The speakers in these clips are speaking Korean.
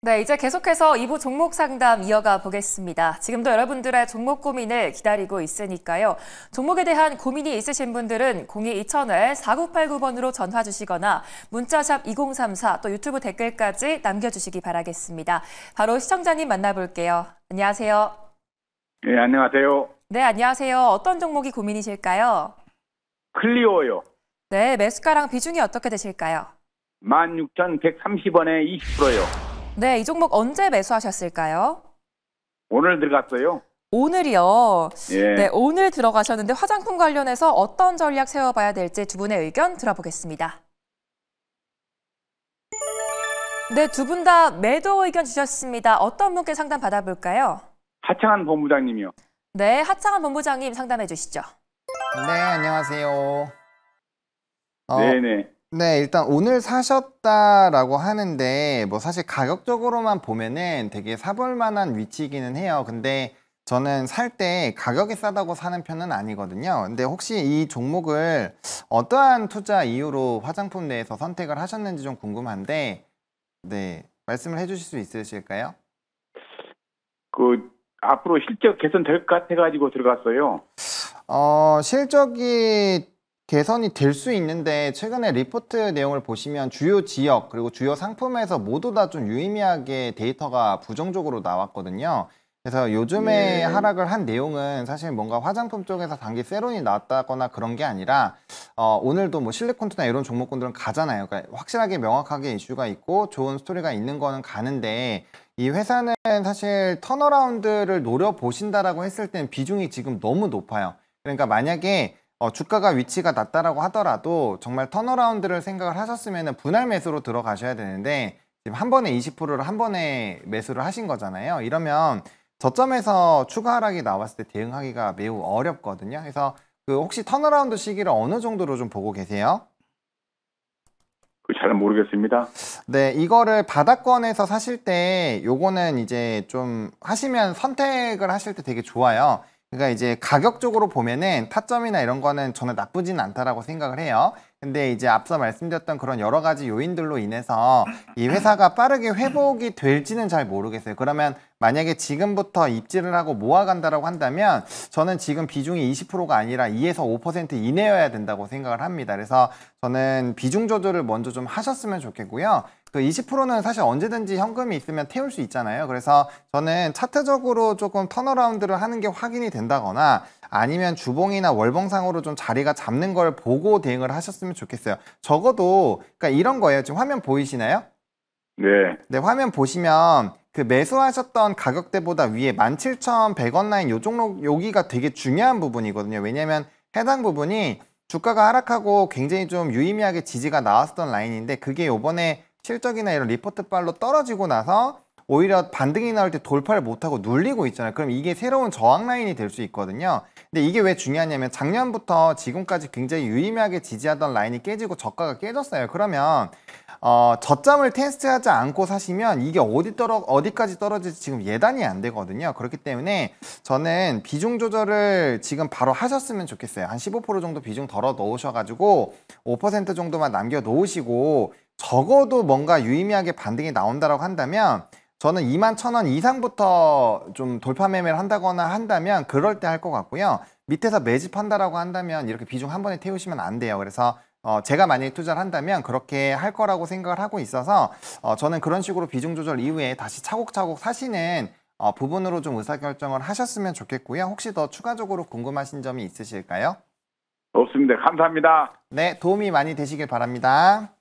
네, 이제 계속해서 2부 종목 상담 이어가 보겠습니다. 지금도 여러분들의 종목 고민을 기다리고 있으니까요. 종목에 대한 고민이 있으신 분들은 02-2000-4989번으로 전화 주시거나 문자샵 2034 또 유튜브 댓글까지 남겨주시기 바라겠습니다. 바로 시청자님 만나볼게요. 안녕하세요. 네, 안녕하세요. 네, 안녕하세요. 어떤 종목이 고민이실까요? 클리오요. 네, 매수가랑 비중이 어떻게 되실까요? 16,130원에 20%요. 네, 이 종목 언제 매수하셨을까요? 오늘 들어갔어요. 오늘이요. 예. 네, 오늘 들어가셨는데 화장품 관련해서 어떤 전략 세워봐야 될지 두 분의 의견 들어보겠습니다. 네, 두 분 다 매도 의견 주셨습니다. 어떤 분께 상담 받아볼까요? 하창한 본부장님이요. 네, 하창한 본부장님 상담해 주시죠. 네, 안녕하세요. 네네. 네, 일단 오늘 사셨다라고 하는데 뭐 사실 가격적으로만 보면은 되게 사볼 만한 위치이기는 해요. 근데 저는 살 때 가격이 싸다고 사는 편은 아니거든요. 근데 혹시 이 종목을 어떠한 투자 이유로 화장품 내에서 선택을 하셨는지 좀 궁금한데, 네, 말씀을 해주실 수 있으실까요? 앞으로 실적 개선될 것 같아가지고 들어갔어요. 실적이 개선이 될 수 있는데 최근에 리포트 내용을 보시면 주요 지역 그리고 주요 상품에서 모두 다 좀 유의미하게 데이터가 부정적으로 나왔거든요. 그래서 요즘에 하락을 한 내용은 사실 뭔가 화장품 쪽에서 단기 세론이 나왔다거나 그런 게 아니라 오늘도 뭐 실리콘투나 이런 종목군들은 가잖아요. 그러니까 확실하게 명확하게 이슈가 있고 좋은 스토리가 있는 거는 가는데 이 회사는 사실 턴어라운드를 노려보신다라고 했을 땐 비중이 지금 너무 높아요. 그러니까 만약에 주가가 위치가 낮다라고 하더라도 정말 턴어라운드를 생각을 하셨으면 분할 매수로 들어가셔야 되는데 지금 한 번에 20%를 한 번에 매수를 하신 거잖아요. 이러면 저점에서 추가 하락이 나왔을 때 대응하기가 매우 어렵거든요. 그래서 혹시 턴어라운드 시기를 어느 정도로 좀 보고 계세요? 잘 모르겠습니다. 네, 이거를 바닥권에서 사실 때 요거는 이제 좀 하시면 선택을 하실 때 되게 좋아요. 그러니까 이제 가격적으로 보면은 타점이나 이런 거는 저는 나쁘진 않다라고 생각을 해요. 근데 이제 앞서 말씀드렸던 그런 여러 가지 요인들로 인해서 이 회사가 빠르게 회복이 될지는 잘 모르겠어요. 그러면 만약에 지금부터 입지를 하고 모아간다라고 한다면 저는 지금 비중이 20%가 아니라 2에서 5% 이내여야 된다고 생각을 합니다. 그래서 저는 비중 조절을 먼저 좀 하셨으면 좋겠고요. 그 20%는 사실 언제든지 현금이 있으면 태울 수 있잖아요. 그래서 저는 차트적으로 조금 턴어라운드를 하는 게 확인이 된다거나 아니면 주봉이나 월봉상으로 좀 자리가 잡는 걸 보고 대응을 하셨으면 좋겠어요. 적어도 그러니까 이런 거예요. 지금 화면 보이시나요? 네. 네, 화면 보시면 그 매수하셨던 가격대보다 위에 17,100원 라인 요 종목 여기가 되게 중요한 부분이거든요. 왜냐면 해당 부분이 주가가 하락하고 굉장히 좀 유의미하게 지지가 나왔었던 라인인데 그게 요번에 실적이나 이런 리포트 발로 떨어지고 나서 오히려 반등이 나올 때 돌파를 못하고 눌리고 있잖아요. 그럼 이게 새로운 저항 라인이 될 수 있거든요. 근데 이게 왜 중요하냐면 작년부터 지금까지 굉장히 유의미하게 지지하던 라인이 깨지고 저가가 깨졌어요. 그러면 저점을 테스트하지 않고 사시면 이게 어디까지 떨어질지 지금 예단이 안 되거든요. 그렇기 때문에 저는 비중 조절을 지금 바로 하셨으면 좋겠어요. 한 15% 정도 비중 덜어 넣으셔가지고 5% 정도만 남겨 놓으시고 적어도 뭔가 유의미하게 반등이 나온다라고 한다면 저는 21,000원 이상부터 좀 돌파 매매를 한다거나 한다면 그럴 때 할 것 같고요. 밑에서 매집한다라고 한다면 이렇게 비중 한 번에 태우시면 안 돼요. 그래서 제가 만약에 투자를 한다면 그렇게 할 거라고 생각을 하고 있어서 저는 그런 식으로 비중 조절 이후에 다시 차곡차곡 사시는 부분으로 좀 의사결정을 하셨으면 좋겠고요. 혹시 더 추가적으로 궁금하신 점이 있으실까요? 없습니다. 감사합니다. 네, 도움이 많이 되시길 바랍니다.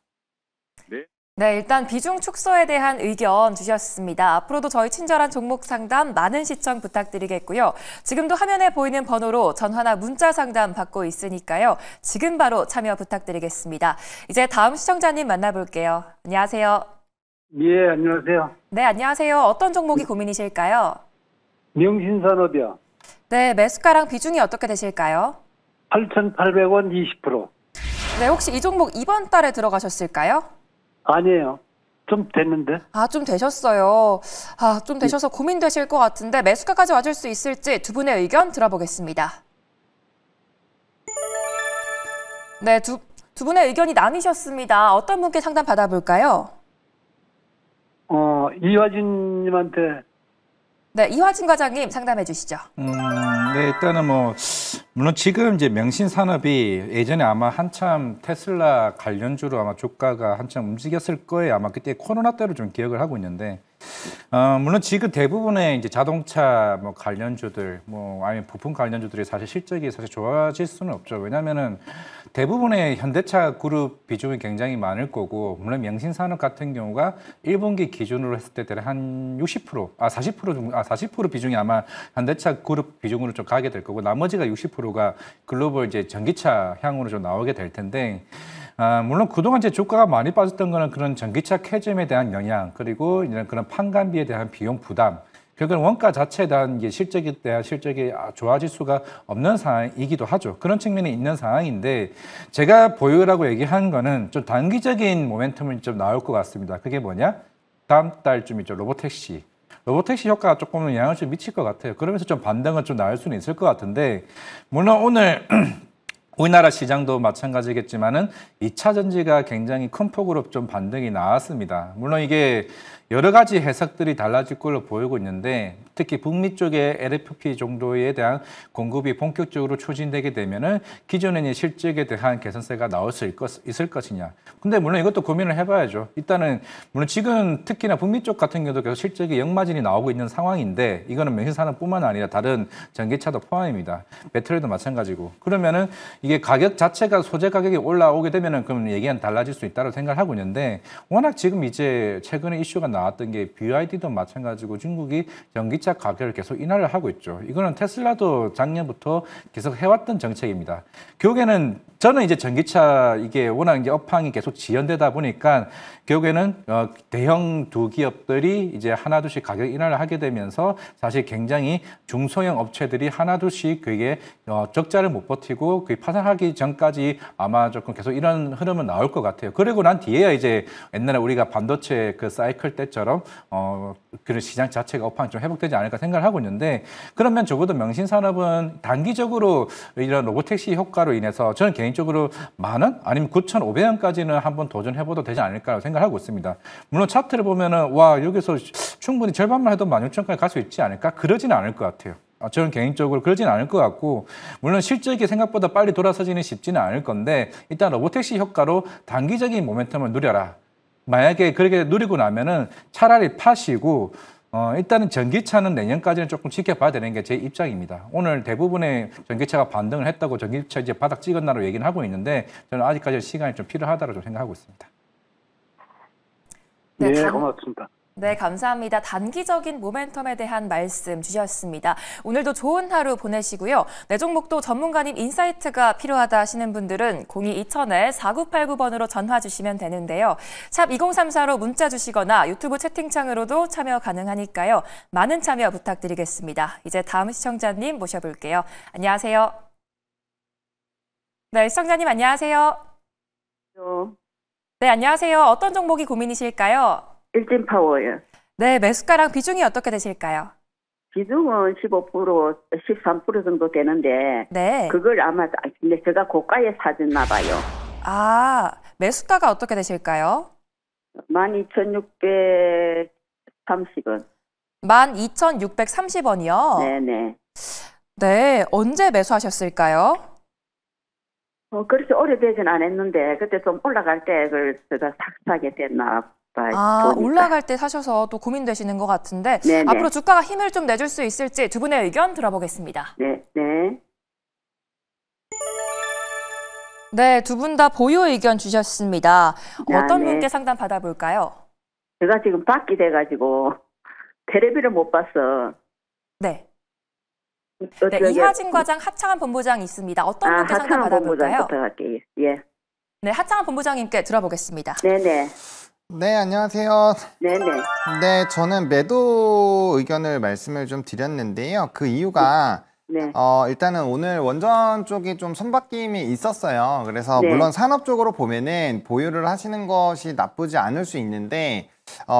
네. 네, 일단 비중 축소에 대한 의견 주셨습니다. 앞으로도 저희 친절한 종목 상담 많은 시청 부탁드리겠고요. 지금도 화면에 보이는 번호로 전화나 문자 상담 받고 있으니까요. 지금 바로 참여 부탁드리겠습니다. 이제 다음 시청자님 만나볼게요. 안녕하세요. 예, 안녕하세요. 네, 안녕하세요. 어떤 종목이 고민이실까요? 명신산업이요. 네, 매수가랑 비중이 어떻게 되실까요? 8,800원 20%. 네, 혹시 이 종목 이번 달에 들어가셨을까요? 아니에요. 좀 됐는데. 좀 되셨어요. 좀 되셔서 고민되실 것 같은데 매수가까지 와줄 수 있을지 두 분의 의견 들어보겠습니다. 네, 두 분의 의견이 나뉘셨습니다. 어떤 분께 상담 받아볼까요? 이화진님한테 네, 이화진 과장님 상담해 주시죠. 네, 일단은 물론 지금 이제 명신산업이 예전에 아마 한참 테슬라 관련주로 아마 주가가 한참 움직였을 거예요. 아마 그때 코로나 때로 좀 기억을 하고 있는데, 물론 지금 대부분의 이제 자동차 관련주들, 아니면 부품 관련주들이 사실 실적이 사실 좋아질 수는 없죠. 왜냐면은 대부분의 현대차 그룹 비중이 굉장히 많을 거고, 물론 명신산업 같은 경우가 1분기 기준으로 했을 때 대략 한 60%, 40% 비중이 아마 현대차 그룹 비중으로 좀 가게 될 거고, 나머지가 60%가 글로벌 이제 전기차 향으로 좀 나오게 될 텐데, 물론 그동안 제 주가가 많이 빠졌던 거는 그런 전기차 캐즘에 대한 영향, 그리고 이런 그런 판관비에 대한 비용 부담, 결국은 원가 자체에 대한 실적에 대한 실적이 좋아질 수가 없는 상황이기도 하죠. 그런 측면이 있는 상황인데, 제가 보유라고 얘기한 거는 좀 단기적인 모멘텀이 좀 나올 것 같습니다. 그게 뭐냐? 다음 달쯤이죠. 로보택시 효과가 조금은 영향을 좀 미칠 것 같아요. 그러면서 좀 반등은 좀 나올 수는 있을 것 같은데, 물론 오늘 우리나라 시장도 마찬가지겠지만은 2차 전지가 굉장히 큰 폭으로 좀 반등이 나왔습니다. 물론 이게 여러 가지 해석들이 달라질 걸로 보이고 있는데, 특히 북미 쪽의 LFP 정도에 대한 공급이 본격적으로 추진되게 되면은 기존의 실적에 대한 개선세가 나올 수 있을 것이냐. 근데 물론 이것도 고민을 해봐야죠. 일단은 물론 지금 특히나 북미 쪽 같은 경우도 계속 실적이 역마진이 나오고 있는 상황인데, 이거는 명신산업뿐만 아니라 다른 전기차도 포함입니다. 배터리도 마찬가지고. 그러면은 이게 가격 자체가 소재 가격이 올라오게 되면은 그럼 얘기는 달라질 수 있다고 생각을 하고 있는데, 워낙 지금 이제 최근에 이슈가 나왔던 게 BYD도 마찬가지고 중국이 전기차 가격을 계속 인하를 하고 있죠. 이거는 테슬라도 작년부터 계속 해왔던 정책입니다. 결국에는 저는 이제 전기차 이게 워낙 이제 업황이 계속 지연되다 보니까 결국에는 대형 두 기업들이 이제 하나둘씩 가격 인하를 하게 되면서 사실 굉장히 중소형 업체들이 하나둘씩 그게 적자를 못 버티고 그게 파산하기 전까지 아마 조금 계속 이런 흐름은 나올 것 같아요. 그리고 난 뒤에야 이제 옛날에 우리가 반도체 그 사이클 때처럼 그런 시장 자체가 업황이 좀 회복되지 않을까 생각을 하고 있는데, 그러면 적어도 명신산업은 단기적으로 이런 로보택시 효과로 인해서 저는 개인적으로 10,000원 아니면 9,500원까지는 한번 도전해봐도 되지 않을까라고 생각하고 있습니다. 물론 차트를 보면은 와 여기서 충분히 절반만 해도 16,000원까지 갈 수 있지 않을까? 그러지는 않을 것 같아요. 저는 개인적으로 그러지는 않을 것 같고, 물론 실적이 생각보다 빨리 돌아서지는 쉽지는 않을 건데, 일단 로보택시 효과로 단기적인 모멘텀을 누려라. 만약에 그렇게 누리고 나면은 차라리 파시고, 일단은 전기차는 내년까지는 조금 지켜봐야 되는 게 제 입장입니다. 오늘 대부분의 전기차가 반등을 했다고 전기차 이제 바닥 찍었나로 얘기는 하고 있는데, 저는 아직까지 시간이 좀 필요하다고 좀 생각하고 있습니다. 네, 고맙습니다. 네, 감사합니다. 단기적인 모멘텀에 대한 말씀 주셨습니다. 오늘도 좋은 하루 보내시고요. 내 종목도 전문가님 인사이트가 필요하다 하시는 분들은 02-2000-4989번으로 전화 주시면 되는데요. 샵 2034로 문자 주시거나 유튜브 채팅창으로도 참여 가능하니까요. 많은 참여 부탁드리겠습니다. 이제 다음 시청자님 모셔볼게요. 안녕하세요. 네, 시청자님 안녕하세요. 네, 안녕하세요. 어떤 종목이 고민이실까요? 일진파워요. 네, 매수가랑 비중이 어떻게 되실까요? 비중은 15%, 13% 정도 되는데, 네. 그걸 아마 근데 제가 고가에 사줬나 봐요. 아, 매수가가 어떻게 되실까요? 12,630원. 12,630원이요? 네네. 네, 언제 매수하셨을까요? 그렇게 오래되진 않았는데, 그때 좀 올라갈 때 그걸 제가 사게 됐나 봐요. 아, 보니까. 올라갈 때 사셔서 또 고민되시는 것 같은데, 네네. 앞으로 주가가 힘을 좀 내줄 수 있을지 두 분의 의견 들어보겠습니다. 네, 네. 네, 두 분 다 보유 의견 주셨습니다. 어떤 네. 분께 상담 받아볼까요? 제가 지금 밖이 돼가지고, 테레비를 못 봤어. 네. 네, 이화진 과장, 하창한 본부장 있습니다. 어떤 분께 상담 하창한 받아볼까요? 본부장부터 할게요. 예. 네, 하창한 본부장님께 들어보겠습니다. 네네. 네, 안녕하세요. 네네. 네, 저는 매도 의견을 말씀을 좀 드렸는데요. 그 이유가 네. 일단은 오늘 원전 쪽이 좀 손바뀜이 있었어요. 그래서 네. 물론 산업적으로 보면은 보유를 하시는 것이 나쁘지 않을 수 있는데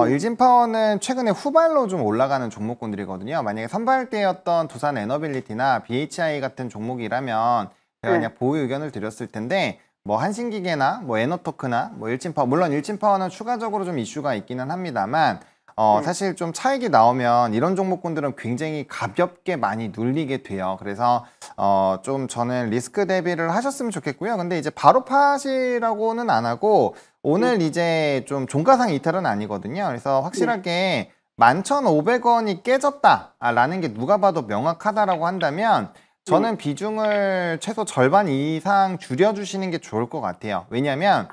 일진파워는 최근에 후발로 좀 올라가는 종목군들이거든요. 만약에 선발대였던 두산 에너빌리티나 BHI 같은 종목이라면 제가 그냥 보유 의견을 드렸을 텐데, 뭐 한신기계나 뭐 에너토크나 뭐 일진파워, 물론 일진파워는 추가적으로 좀 이슈가 있기는 합니다만 사실 좀 차익이 나오면 이런 종목군들은 굉장히 가볍게 많이 눌리게 돼요. 그래서 좀 저는 리스크 대비를 하셨으면 좋겠고요. 근데 이제 바로 파시라고는 안 하고 오늘 이제 좀 종가상 이탈은 아니거든요. 그래서 확실하게 11,500원이 깨졌다라는 게 누가 봐도 명확하다라고 한다면 저는 비중을 최소 절반 이상 줄여주시는 게 좋을 것 같아요. 왜냐하면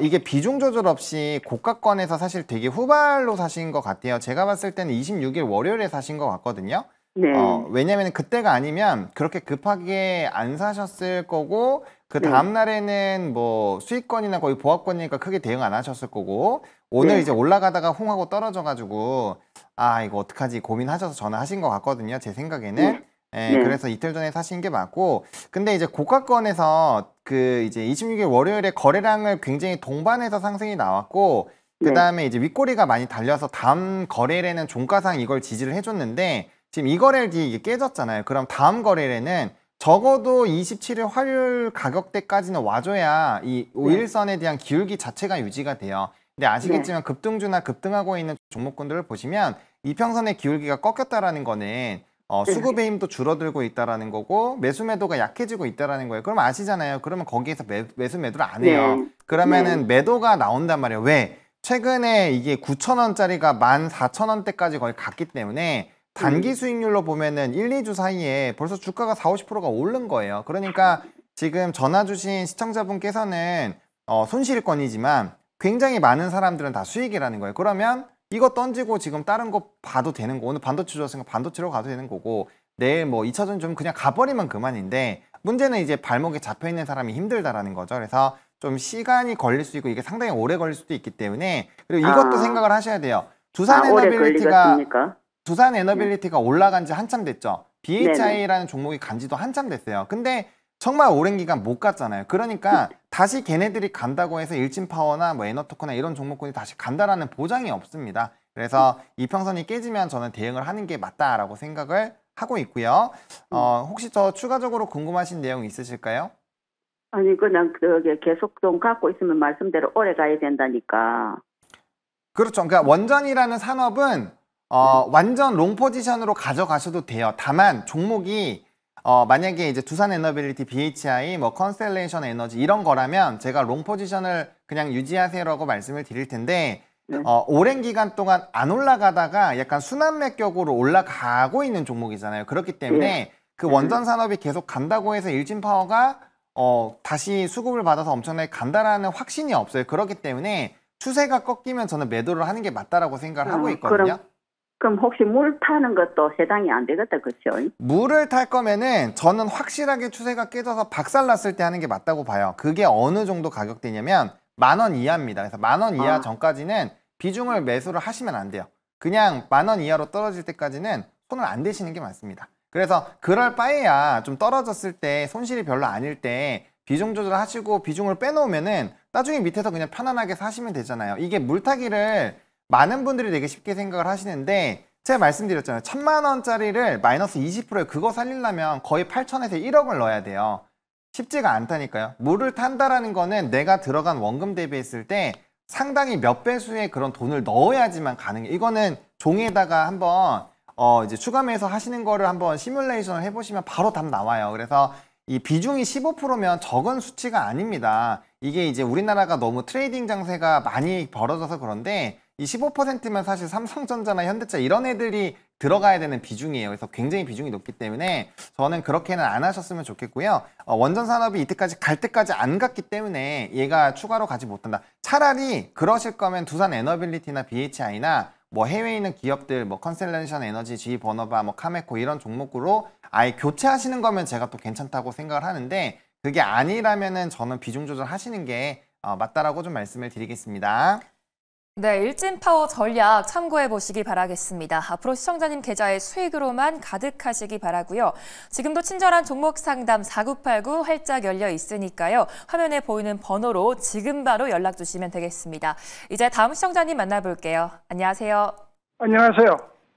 이게 비중 조절 없이 고가권에서 사실 되게 후발로 사신 것 같아요. 제가 봤을 때는 26일 월요일에 사신 것 같거든요. 네. 왜냐하면 그때가 아니면 그렇게 급하게 안 사셨을 거고 그 다음 날에는 뭐 수익권이나 거의 보합권이니까 크게 대응 안 하셨을 거고 오늘 이제 올라가다가 홍하고 떨어져가지고 아 이거 어떡하지 고민하셔서 전화하신 것 같거든요. 제 생각에는. 그래서 이틀 전에 사신 게 맞고 근데 이제 고가권에서 그 이제 26일 월요일에 거래량을 굉장히 동반해서 상승이 나왔고 그 다음에 이제 윗꼬리가 많이 달려서 다음 거래일에는 종가상 이걸 지지를 해줬는데 지금 이 거래일 뒤에 이게 깨졌잖아요. 그럼 다음 거래일에는 적어도 27일 화요일 가격대까지는 와줘야 이 5일선에 대한 기울기 자체가 유지가 돼요. 근데 아시겠지만 급등주나 급등하고 있는 종목군들을 보시면 이평선의 기울기가 꺾였다라는 거는 수급의 힘도 줄어들고 있다라는 거고 매수 매도가 약해지고 있다라는 거예요. 그럼 아시잖아요. 그러면 거기에서 매수 매도를 안 해요. 그러면은 매도가 나온단 말이에요. 왜? 최근에 이게 9,000원짜리가 14,000원대까지 거의 갔기 때문에 단기 수익률로 보면은 1, 2주 사이에 벌써 주가가 40, 50%가 오른 거예요. 그러니까 지금 전화 주신 시청자분께서는 손실권이지만 굉장히 많은 사람들은 다 수익이라는 거예요. 그러면 이거 던지고 지금 다른 거 봐도 되는 거 오늘 반도체 좋았으니까 반도체로 가도 되는 거고 내일 뭐 2차전 좀 그냥 가버리면 그만인데 문제는 이제 발목에 잡혀있는 사람이 힘들다라는 거죠. 그래서 좀 시간이 걸릴 수 있고 이게 상당히 오래 걸릴 수도 있기 때문에 그리고 이것도 생각을 하셔야 돼요. 두산 에너빌리티가 올라간 지 한참 됐죠. BHI라는 종목이 간 지도 한참 됐어요. 근데 정말 오랜 기간 못 갔잖아요. 그러니까 다시 걔네들이 간다고 해서 일진파워나 뭐 에너토크나 이런 종목군이 다시 간다라는 보장이 없습니다. 그래서 이평선이 깨지면 저는 대응을 하는 게 맞다라고 생각을 하고 있고요. 혹시 더 추가적으로 궁금하신 내용 있으실까요? 아니 그냥 그게 계속 좀 갖고 있으면 말씀대로 오래 가야 된다니까. 그렇죠. 그러니까 원전이라는 산업은 완전 롱 포지션으로 가져가셔도 돼요. 다만 종목이 만약에 이제 두산 에너빌리티, BHI, 뭐 컨스텔레이션 에너지 이런 거라면 제가 롱 포지션을 그냥 유지하세요라고 말씀을 드릴 텐데 오랜 기간 동안 안 올라가다가 약간 순환매격으로 올라가고 있는 종목이잖아요. 그렇기 때문에 그 원전 산업이 계속 간다고 해서 일진파워가 다시 수급을 받아서 엄청나게 간다라는 확신이 없어요. 그렇기 때문에 추세가 꺾이면 저는 매도를 하는 게 맞다라고 생각을 하고 있거든요. 그럼 혹시 물 타는 것도 해당이 안 되겠다, 그렇죠? 물을 탈 거면은 저는 확실하게 추세가 깨져서 박살났을 때 하는 게 맞다고 봐요. 그게 어느 정도 가격대냐면 10,000원 이하입니다. 그래서 10,000원 이하 전까지는 비중을 매수를 하시면 안 돼요. 그냥 10,000원 이하로 떨어질 때까지는 손을 안 대시는 게 맞습니다. 그래서 그럴 바에야 좀 떨어졌을 때 손실이 별로 아닐 때 비중 조절하시고 비중을 빼놓으면은 나중에 밑에서 그냥 편안하게 사시면 되잖아요. 이게 물타기를 많은 분들이 되게 쉽게 생각을 하시는데 제가 말씀드렸잖아요. 1,000만 원짜리를 마이너스 20%에 그거 살리려면 거의 8,000에서 1억을 넣어야 돼요. 쉽지가 않다니까요. 물을 탄다라는 거는 내가 들어간 원금 대비했을 때 상당히 몇 배수의 그런 돈을 넣어야지만 가능해요. 이거는 종이에다가 한번 이제 추가매수 하시는 거를 한번 시뮬레이션을 해보시면 바로 답 나와요. 그래서 이 비중이 15%면 적은 수치가 아닙니다. 이게 이제 우리나라가 너무 트레이딩 장세가 많이 벌어져서 그런데 이 15%면 사실 삼성전자나 현대차 이런 애들이 들어가야 되는 비중이에요. 그래서 굉장히 비중이 높기 때문에 저는 그렇게는 안 하셨으면 좋겠고요. 원전 산업이 이때까지 갈 때까지 안 갔기 때문에 얘가 추가로 가지 못한다. 차라리 그러실 거면 두산 에너빌리티나 BHI나 뭐 해외에 있는 기업들 뭐 컨셀레이션 에너지, GE 버너바, 뭐 카메코 이런 종목으로 아예 교체하시는 거면 제가 또 괜찮다고 생각을 하는데 그게 아니라면은 저는 비중 조절 하시는 게 맞다라고 좀 말씀을 드리겠습니다. 네, 일진파워 전략 참고해 보시기 바라겠습니다. 앞으로 시청자님 계좌에 수익으로만 가득하시기 바라고요. 지금도 친절한 종목 상담 4989 활짝 열려 있으니까요. 화면에 보이는 번호로 지금 바로 연락 주시면 되겠습니다. 이제 다음 시청자님 만나볼게요. 안녕하세요. 안녕하세요.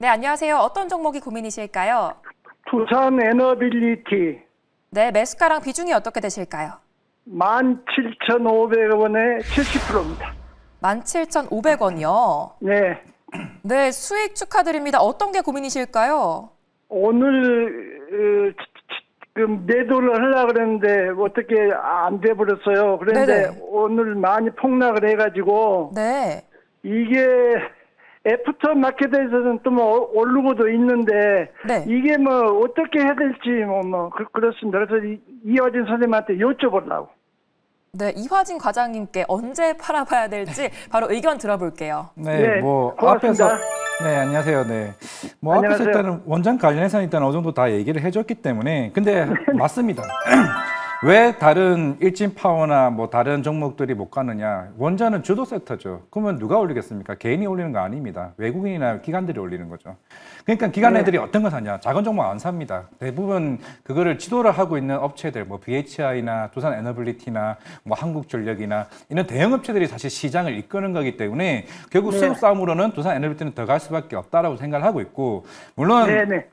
네, 안녕하세요. 어떤 종목이 고민이실까요? 두산 에너빌리티 네, 매수가랑 비중이 어떻게 되실까요? 17,500원에 70%입니다. 17,500원이요. 네, 네, 수익 축하드립니다. 어떤 게 고민이실까요? 오늘 매도를 하려고 그랬는데 어떻게 안 돼버렸어요. 그런데 네네. 오늘 많이 폭락을 해가지고 네. 이게 애프터 마켓에서는 또 뭐 오르고도 있는데 네. 이게 뭐 어떻게 해야 될지 그렇습니다. 그래서 이화진 선생님한테 여쭤보려고. 네, 이화진 과장님께 언제 팔아봐야 될지 바로 의견 들어볼게요. 네, 네, 뭐 고맙습니다. 앞에서 네, 안녕하세요. 네. 뭐 안녕하세요. 앞에서 일단은 원전 관련해서 일단 어느 정도 다 얘기를 해줬기 때문에 근데 맞습니다. 왜 다른 일진파워나 뭐 다른 종목들이 못 가느냐? 원전은 주도 섹터죠. 그러면 누가 올리겠습니까? 개인이 올리는 거 아닙니다. 외국인이나 기관들이 올리는 거죠. 그러니까 기관 애들이 어떤 거 사냐? 작은 종목 안 삽니다. 대부분 그거를 지도를 하고 있는 업체들, 뭐 BHI나 두산 에너빌리티나 뭐 한국전력이나 이런 대형 업체들이 사실 시장을 이끄는 거기 때문에 결국 수급 싸움으로는 두산 에너빌리티는 더 갈 수밖에 없다라고 생각을 하고 있고 물론. 네네.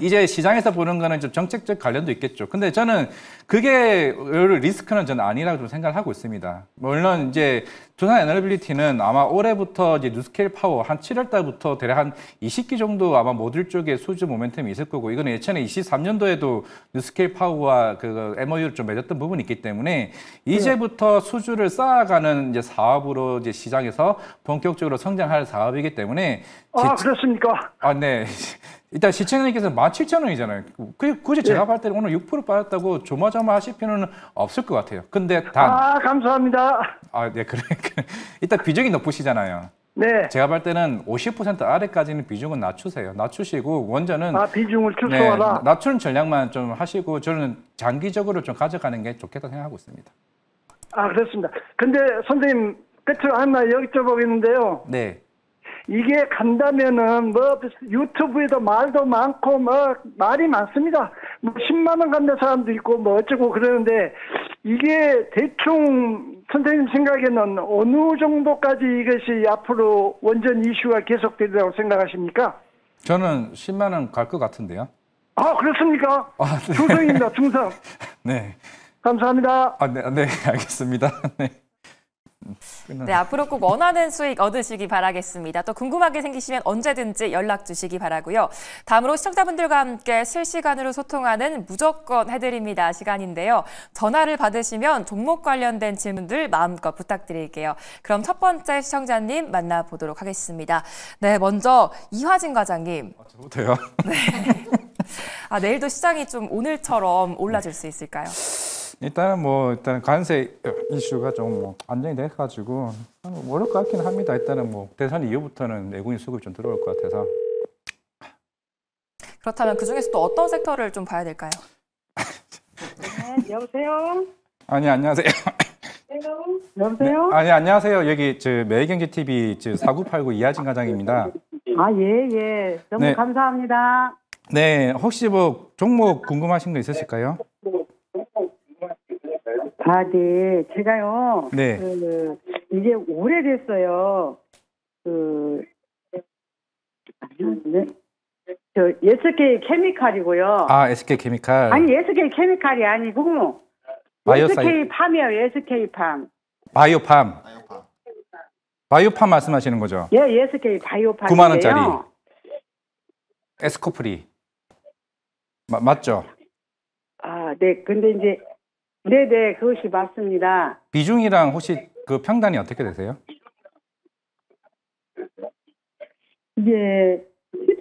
이제 시장에서 보는 거는 좀 정책적 관련도 있겠죠. 근데 저는 그게 리스크는 저는 아니라고 좀 생각을 하고 있습니다. 물론 이제 두산 에너빌리티는 아마 올해부터 이제 뉴스케일 파워 한 7월 달부터 대략 한 20기 정도 아마 모듈 쪽에 수주 모멘텀이 있을 거고 이거는 예전에 23년도에도 뉴스케일 파워와 그 MOU를 좀 맺었던 부분이 있기 때문에 이제부터 수주를 쌓아가는 이제 사업으로 이제 시장에서 본격적으로 성장할 사업이기 때문에 그렇습니까? 네. 일단 시청자님께서 17,000원이잖아요. 굳이 제가 봤을 때는 오늘 6% 빠졌다고 조마조마하실 필요는 없을 것 같아요. 근데 감사합니다. 네, 그래. 일단 비중이 높으시잖아요. 네. 제가 볼 때는 50% 아래까지는 비중은 낮추세요. 낮추시고 원전은 비중을 축소하라. 낮추는 전략만 좀 하시고 저는 장기적으로 좀 가져가는 게 좋겠다 생각하고 있습니다. 그렇습니다. 근데 선생님 끝으로 하나 여쭤보겠는데요. 네. 이게 간다면은 뭐 유튜브에도 말도 많고 뭐 말이 많습니다. 뭐 10만 원 간다는 사람도 있고 뭐 어쩌고 그러는데 이게 대충 선생님 생각에는 어느 정도까지 이것이 앞으로 원전 이슈가 계속되리라고 생각하십니까? 저는 10만 원 갈 것 같은데요. 그렇습니까? 네. 충성입니다. 충성. 네. 감사합니다. 네, 알겠습니다. 네. 네, 앞으로 꼭 원하는 수익 얻으시기 바라겠습니다. 또 궁금한 게 생기시면 언제든지 연락 주시기 바라고요. 다음으로 시청자분들과 함께 실시간으로 소통하는 무조건 해드립니다 시간인데요. 전화를 받으시면 종목 관련된 질문들 마음껏 부탁드릴게요. 그럼 첫 번째 시청자님 만나보도록 하겠습니다. 네, 먼저 이화진 과장님. 저부터요? 네. 내일도 시장이 좀 오늘처럼 올라줄 수 있을까요? 일단 관세 이슈가 좀 안정이 돼가지고 어려울 것 같긴 합니다. 일단은 대선 이후부터는 내국인 수급이 좀 들어올 것 같아서. 그렇다면 그 중에서 또 어떤 섹터를 좀 봐야 될까요? 네, 여보세요? 안녕하세요. 여보세요? 네, 안녕하세요. 여기 매일경제TV 4989 이하진 과장입니다. 예. 너무 네. 감사합니다. 네, 혹시 종목 궁금하신 거 있으실까요? 네. 제가요. 네. 이게 오래됐어요. SK 케미칼이고요. SK 케미칼. 아니, SK 케미칼이 아니고 SK 팜이에요. SK 팜. 바이오팜. 바이오팜 말씀하시는 거죠? 예, SK 바이오팜. 9만 원짜리. 에스코프리. 맞죠? 네. 근데 이제 네네, 그것이 맞습니다. 비중이랑 혹시 그 평단이 어떻게 되세요? 이게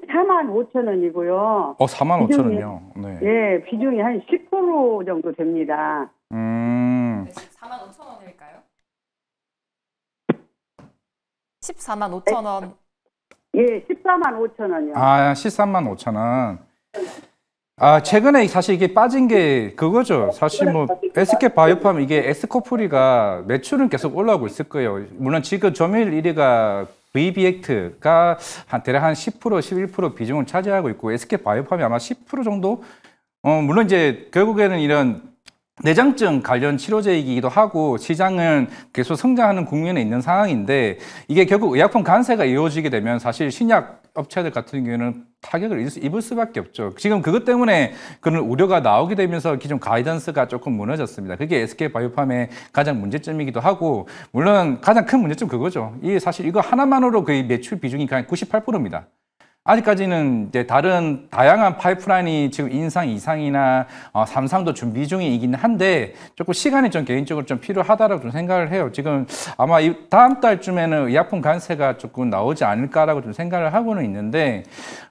145,000원이고요. 45,000원이요. 네. 예, 비중이 한 10% 정도 됩니다. 145,000원일까요? 145,000원. 예, 145,000원이요. 135,000원. 최근에 사실 이게 빠진 게 그거죠. 사실 SK 바이오팜 이게 에스코프리가 매출은 계속 올라오고 있을 거예요. 물론 지금 점유율 1위가 VB액트가 대략 한 10%, 11% 비중을 차지하고 있고 SK 바이오팜이 아마 10% 정도? 물론 이제 결국에는 이런 내장증 관련 치료제이기도 하고 시장은 계속 성장하는 국면에 있는 상황인데 이게 결국 의약품 관세가 이루어지게 되면 사실 신약 업체들 같은 경우는 타격을 입을 수밖에 없죠. 지금 그것 때문에 그런 우려가 나오게 되면서 기존 가이던스가 조금 무너졌습니다. 그게 SK바이오팜의 가장 문제점이기도 하고, 물론 가장 큰 문제점 그거죠. 이 사실 이거 하나만으로 거의 매출 비중이 그냥 98%입니다. 아직까지는 이제 다른 다양한 파이프라인이 지금 인상 2상이나 3상도 준비 중이긴 한데 조금 시간이 좀 개인적으로 좀 필요하다라고 좀 생각을 해요. 지금 아마 이 다음 달쯤에는 의약품 관세가 조금 나오지 않을까라고 좀 생각을 하고는 있는데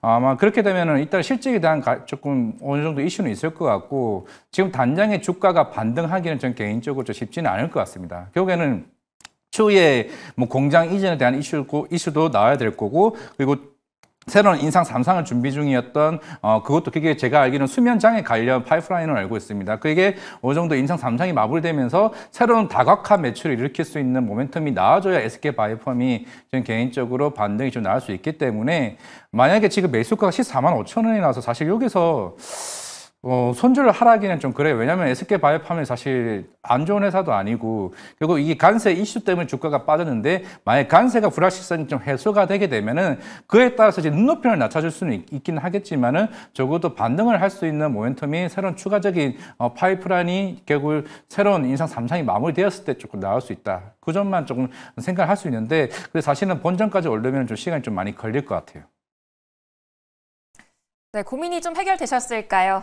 아마 그렇게 되면은 일단 실적에 대한 조금 어느 정도 이슈는 있을 것 같고 지금 단장의 주가가 반등하기는 전 개인적으로 좀 쉽지는 않을 것 같습니다. 결국에는 추후에 뭐 공장 이전에 대한 이슈도 나와야 될 거고 그리고 새로운 인상 3상을 준비 중이었던 그게 제가 알기로는 수면장애 관련 파이프라인을 알고 있습니다. 그게 어느 정도 인상 3상이 마무리되면서 새로운 다각화 매출을 일으킬 수 있는 모멘텀이 나와줘야 SK바이오팜이 저는 개인적으로 반등이 좀 나올 수 있기 때문에 만약에 지금 매수가가 14만 5천 원이 나와서 사실 여기서 손절을 하라기는 좀 그래요. 왜냐하면 SK바이오팜이 사실 안 좋은 회사도 아니고 그리고 이 관세 이슈 때문에 주가가 빠졌는데 만약 관세가 불확실성이 좀 해소가 되게 되면은 그에 따라서 이제 눈높이를 낮춰줄 수는 있긴 하겠지만은 적어도 반등을 할 수 있는 모멘텀이 새로운 추가적인 파이프라인이 결국 새로운 인상 3상이 마무리되었을 때 조금 나올 수 있다. 그 점만 조금 생각을 할 수 있는데 근데 사실은 본전까지 오려면 좀 시간이 좀 많이 걸릴 것 같아요. 네, 고민이 좀 해결되셨을까요?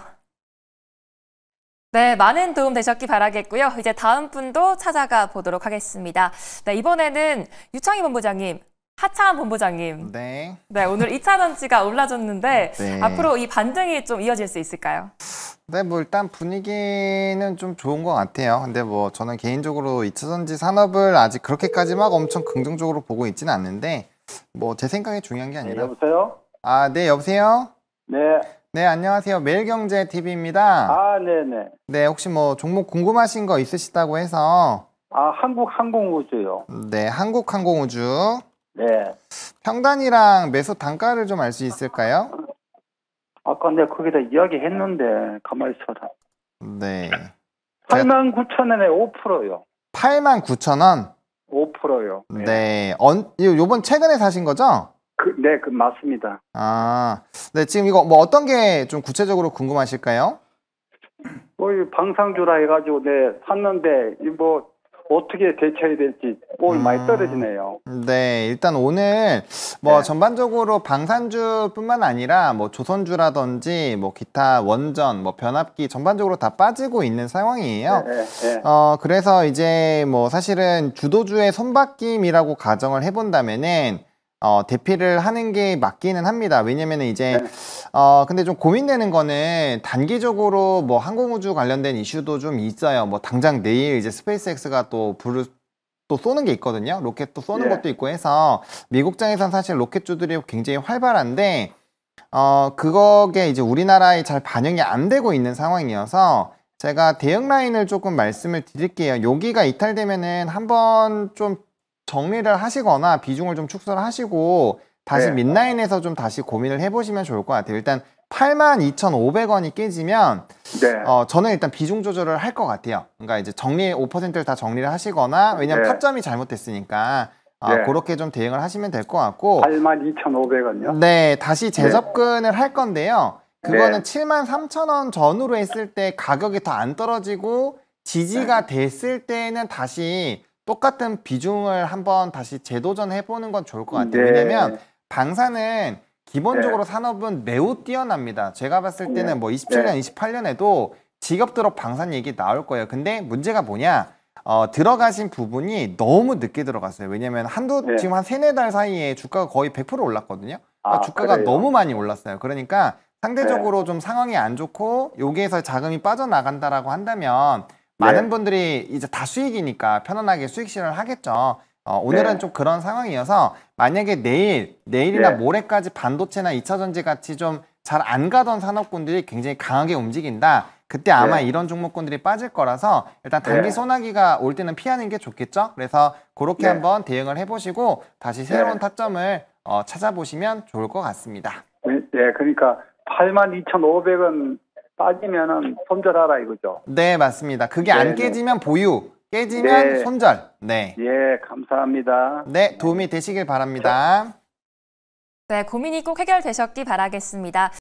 네, 많은 도움 되셨기 바라겠고요. 이제 다음 분도 찾아가 보도록 하겠습니다. 네, 이번에는 유창희 본부장님, 하차한 본부장님. 네. 네, 오늘 2차전지가 올라졌는데 네. 앞으로 이 반등이 좀 이어질 수 있을까요? 네, 뭐 일단 분위기는 좀 좋은 것 같아요. 근데 뭐 저는 개인적으로 2차전지 산업을 아직 그렇게까지 막 엄청 긍정적으로 보고 있지는 않는데 뭐 제 생각이 중요한 게 아니라. 여보세요? 아, 네, 여보세요? 네. 네, 안녕하세요. 매일경제TV입니다. 아, 네네. 네, 혹시 뭐 종목 궁금하신 거 있으시다고 해서. 아, 한국항공우주요. 네, 한국항공우주. 네. 평단이랑 매수 단가를 좀 알 수 있을까요? 아까 내가 거기다 이야기했는데 가만히 있어라. 네. 89,000원에 5%요. 89,000원? 5%요. 네. 요번 최근에 사신 거죠? 네, 맞습니다. 아, 네, 지금 이거 뭐 어떤 게 좀 구체적으로 궁금하실까요? 뭐, 이 방상주라 해가지고, 네, 샀는데, 뭐, 어떻게 대처해야 될지, 많이 떨어지네요. 네, 일단 오늘 뭐 네. 전반적으로 방산주뿐만 아니라 뭐 조선주라든지 뭐 기타 원전, 뭐 변압기 전반적으로 다 빠지고 있는 상황이에요. 네, 네. 그래서 이제 뭐 사실은 주도주의 손바뀜이라고 가정을 해본다면은 대피를 하는 게 맞기는 합니다. 왜냐면은 이제, 근데 좀 고민되는 거는 단기적으로 뭐 항공우주 관련된 이슈도 좀 있어요. 뭐 당장 내일 이제 스페이스X가 또 쏘는 게 있거든요. 로켓 또 쏘는 것도 있고 해서 미국장에선 사실 로켓주들이 굉장히 활발한데, 그거게 이제 우리나라에 잘 반영이 안 되고 있는 상황이어서 제가 대응 라인을 조금 말씀을 드릴게요. 여기가 이탈되면은 한번 좀 정리를 하시거나 비중을 좀 축소를 하시고 다시 네. 민라인에서 좀 다시 고민을 해보시면 좋을 것 같아요. 일단 82,500원이 깨지면 네. 저는 일단 비중 조절을 할 것 같아요. 그러니까 이제 5%를 다 정리를 하시거나 왜냐면 네. 타점이 잘못됐으니까 네. 그렇게 좀 대응을 하시면 될 것 같고 82,500원요? 네, 다시 재접근을 할 건데요. 그거는 네. 73,000원 전후로 했을 때 가격이 더 안 떨어지고 지지가 됐을 때는 다시 똑같은 비중을 한번 다시 재도전해보는 건 좋을 것 같아요. 네. 왜냐면 방사는 기본적으로 산업은 매우 뛰어납니다. 제가 봤을 때는 뭐 27년, 28년에도 직업들업 방산 얘기 나올 거예요. 근데 문제가 뭐냐? 들어가신 부분이 너무 늦게 들어갔어요. 왜냐면 지금 한 3-4달 사이에 주가가 거의 100% 올랐거든요. 그러니까 주가가 그래요? 너무 많이 올랐어요. 그러니까 상대적으로 좀 상황이 안 좋고 여기에서 자금이 빠져나간다라고 한다면 많은 분들이 이제 다 수익이니까 편안하게 수익 실현을 하겠죠. 오늘은 좀 그런 상황이어서 만약에 내일이나 모레까지 반도체나 2차전지 같이 좀 잘 안 가던 산업군들이 굉장히 강하게 움직인다. 그때 아마 이런 종목군들이 빠질 거라서 일단 단기 소나기가 올 때는 피하는 게 좋겠죠. 그래서 그렇게 한번 대응을 해보시고 다시 새로운 타점을 찾아보시면 좋을 것 같습니다. 네, 그러니까 82,500원 빠지면은 손절하라 이거죠. 네, 맞습니다. 그게 안 깨지면 보유, 깨지면 손절. 네. 예, 감사합니다. 네, 도움이 되시길 바랍니다. 네, 고민이 꼭 해결되셨기 바라겠습니다.